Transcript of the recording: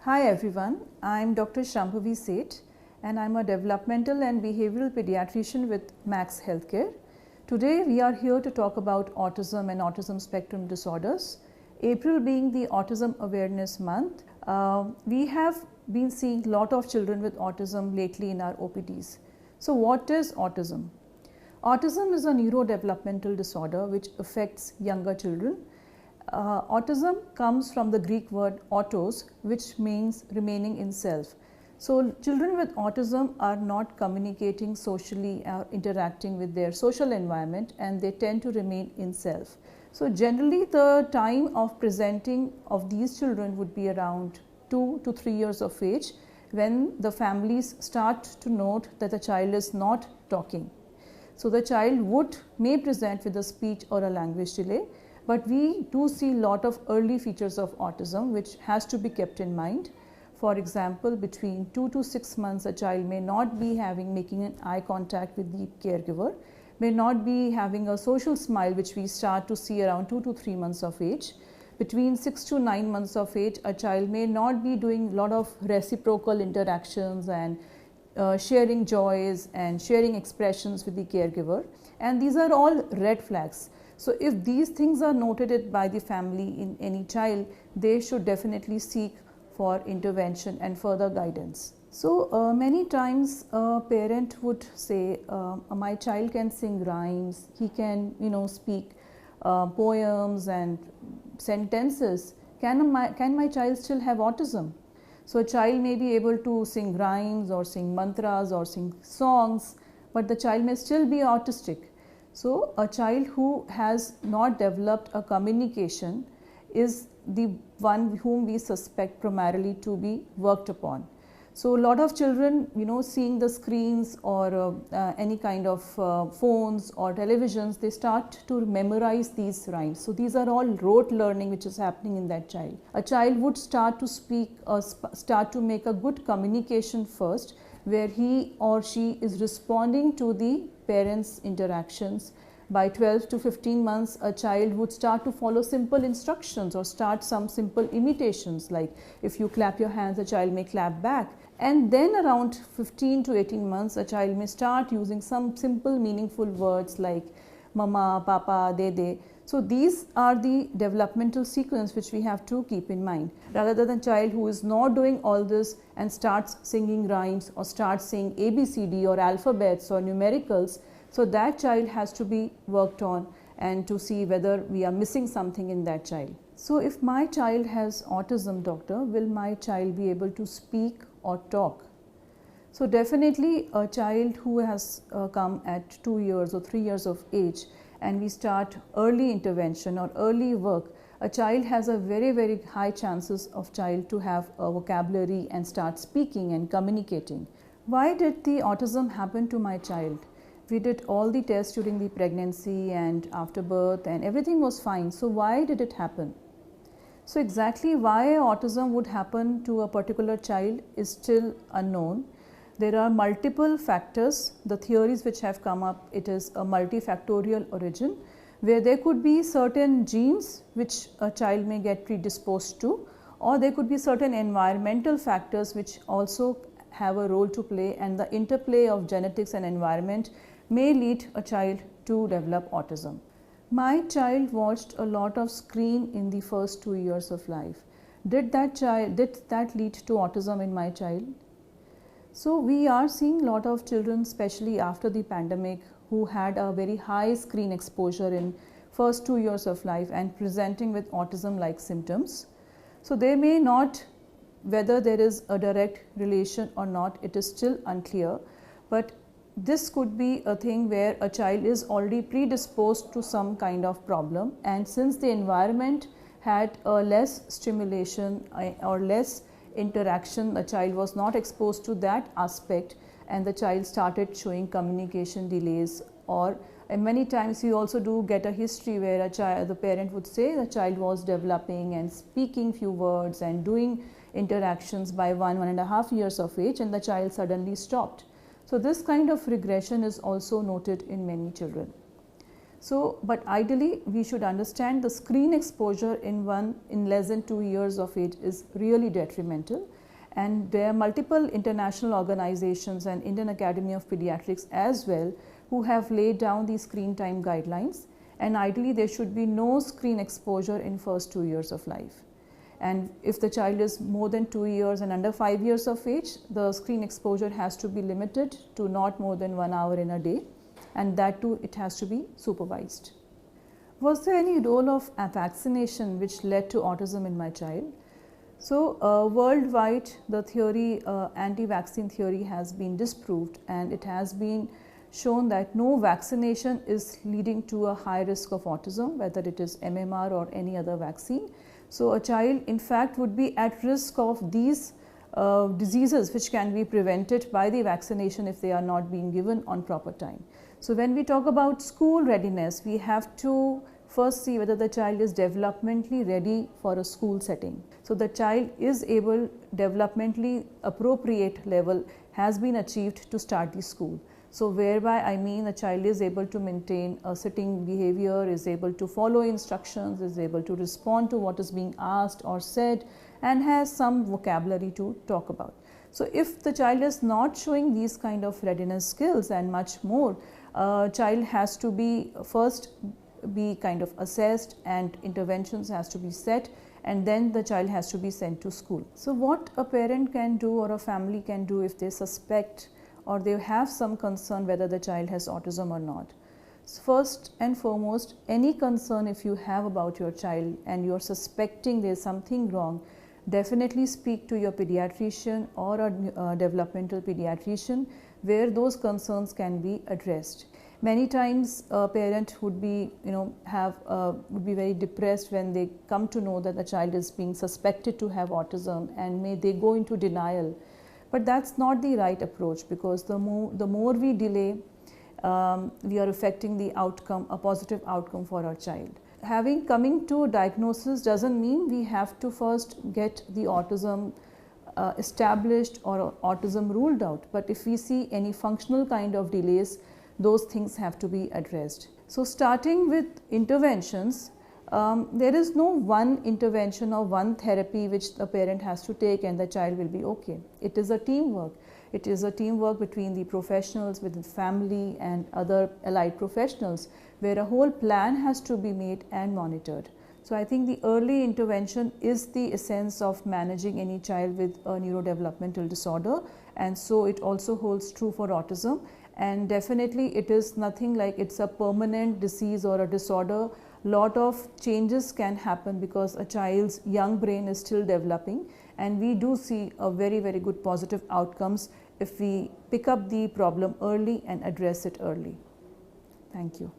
Hi everyone, I'm Dr. Shambhavi Seth and I'm a developmental and behavioral pediatrician with Max Healthcare. Today we are here to talk about autism and autism spectrum disorders. April being the Autism Awareness Month, we have been seeing a lot of children with autism lately in our OPDs. So what is autism? Autism is a neurodevelopmental disorder which affects younger children. Autism comes from the Greek word autos, which means remaining in self. So children with autism are not communicating socially or interacting with their social environment, and they tend to remain in self. So generally the time of presenting of these children would be around 2 to 3 years of age, when the families start to note that the child is not talking. So the child may present with a speech or a language delay, but we do see a lot of early features of autism which has to be kept in mind. For example, between 2 to 6 months, a child may not be making an eye contact with the caregiver, may not be having a social smile, which we start to see around 2 to 3 months of age. Between 6 to 9 months of age, a child may not be doing a lot of reciprocal interactions and sharing joys and sharing expressions with the caregiver, and these are all red flags. So if these things are noted by the family in any child, they should definitely seek for intervention and further guidance. So many times a parent would say, my child can sing rhymes, he can speak poems and sentences. Can my child still have autism? So a child may be able to sing rhymes or sing mantras or sing songs, but the child may still be autistic. So a child who has not developed a communication is the one whom we suspect primarily to be worked upon. So a lot of children, seeing the screens or any kind of phones or televisions, they start to memorize these rhymes. So these are all rote learning which is happening in that child. A child would start to speak or start to make a good communication first, where he or she is responding to the parents' interactions. By 12 to 15 months, a child would start to follow simple instructions or start some simple imitations, like if you clap your hands, a child may clap back. And then around 15 to 18 months, a child may start using some simple meaningful words like mama, papa, dede. So these are the developmental sequence which we have to keep in mind, rather than a child who is not doing all this and starts singing rhymes or starts saying ABCD or alphabets or numericals. So that child has to be worked on and to see whether we are missing something in that child. So if my child has autism, doctor, will my child be able to speak or talk? So definitely a child who has come at 2 years or 3 years of age, and we start early intervention or early work, a child has a very, very high chances of child to have a vocabulary and start speaking and communicating. Why did the autism happen to my child? We did all the tests during the pregnancy and after birth, and everything was fine. So why did it happen? So exactly why autism would happen to a particular child is still unknown. There are multiple factors. The theories which have come up, it is a multifactorial origin, where there could be certain genes which a child may get predisposed to, or there could be certain environmental factors which also have a role to play, and the interplay of genetics and environment may lead a child to develop autism. My child watched a lot of screen in the first 2 years of life. Did that lead to autism in my child? So we are seeing a lot of children, especially after the pandemic, who had a very high screen exposure in first 2 years of life and presenting with autism-like symptoms. So they may not, whether there is a direct relation or not, it is still unclear, but this could be a thing where a child is already predisposed to some kind of problem, and since the environment had a less stimulation or less interaction, the child was not exposed to that aspect, and the child started showing communication delays. Or many times we also do get a history where the parent would say the child was developing and speaking few words and doing interactions by 1.5 years of age, and the child suddenly stopped. So this kind of regression is also noted in many children. So, but ideally we should understand the screen exposure in less than 2 years of age is really detrimental, and there are multiple international organizations and Indian Academy of Pediatrics as well who have laid down the screen time guidelines, and ideally there should be no screen exposure in first 2 years of life. And if the child is more than 2 years and under 5 years of age, the screen exposure has to be limited to not more than 1 hour in a day, and that too it has to be supervised. Was there any role of vaccination which led to autism in my child? So worldwide the theory, anti-vaccine theory has been disproved, and it has been shown that no vaccination is leading to a high risk of autism, whether it is MMR or any other vaccine. So a child in fact would be at risk of these diseases which can be prevented by the vaccination if they are not being given on proper time. So when we talk about school readiness, we have to first see whether the child is developmentally ready for a school setting. So the child is able, developmentally appropriate level has been achieved to start the school. So whereby I mean the child is able to maintain a sitting behavior, is able to follow instructions, is able to respond to what is being asked or said, and has some vocabulary to talk about. So if the child is not showing these kind of readiness skills and much more, child has to be first be kind of assessed and interventions has to be set, and then the child has to be sent to school. So what a parent can do or a family can do if they suspect or they have some concern whether the child has autism or not. First and foremost, any concern if you have about your child and you are suspecting there is something wrong, definitely speak to your pediatrician or a developmental pediatrician where those concerns can be addressed. Many times a parent would be would be very depressed when they come to know that the child is being suspected to have autism, and may they go into denial. But that's not the right approach, because the more we delay, we are affecting the outcome, a positive outcome for our child. Coming to diagnosis doesn't mean we have to first get the autism established or autism ruled out, but if we see any functional kind of delays, those things have to be addressed. So starting with interventions, there is no one intervention or one therapy which the parent has to take and the child will be okay. It is a teamwork. It is a teamwork between the professionals, with the family and other allied professionals, where a whole plan has to be made and monitored. So I think the early intervention is the essence of managing any child with a neurodevelopmental disorder, and so it also holds true for autism. And definitely it is nothing like it's a permanent disease or a disorder. Lot of changes can happen because a child's young brain is still developing, and we do see a very, very good positive outcomes if we pick up the problem early and address it early. Thank you.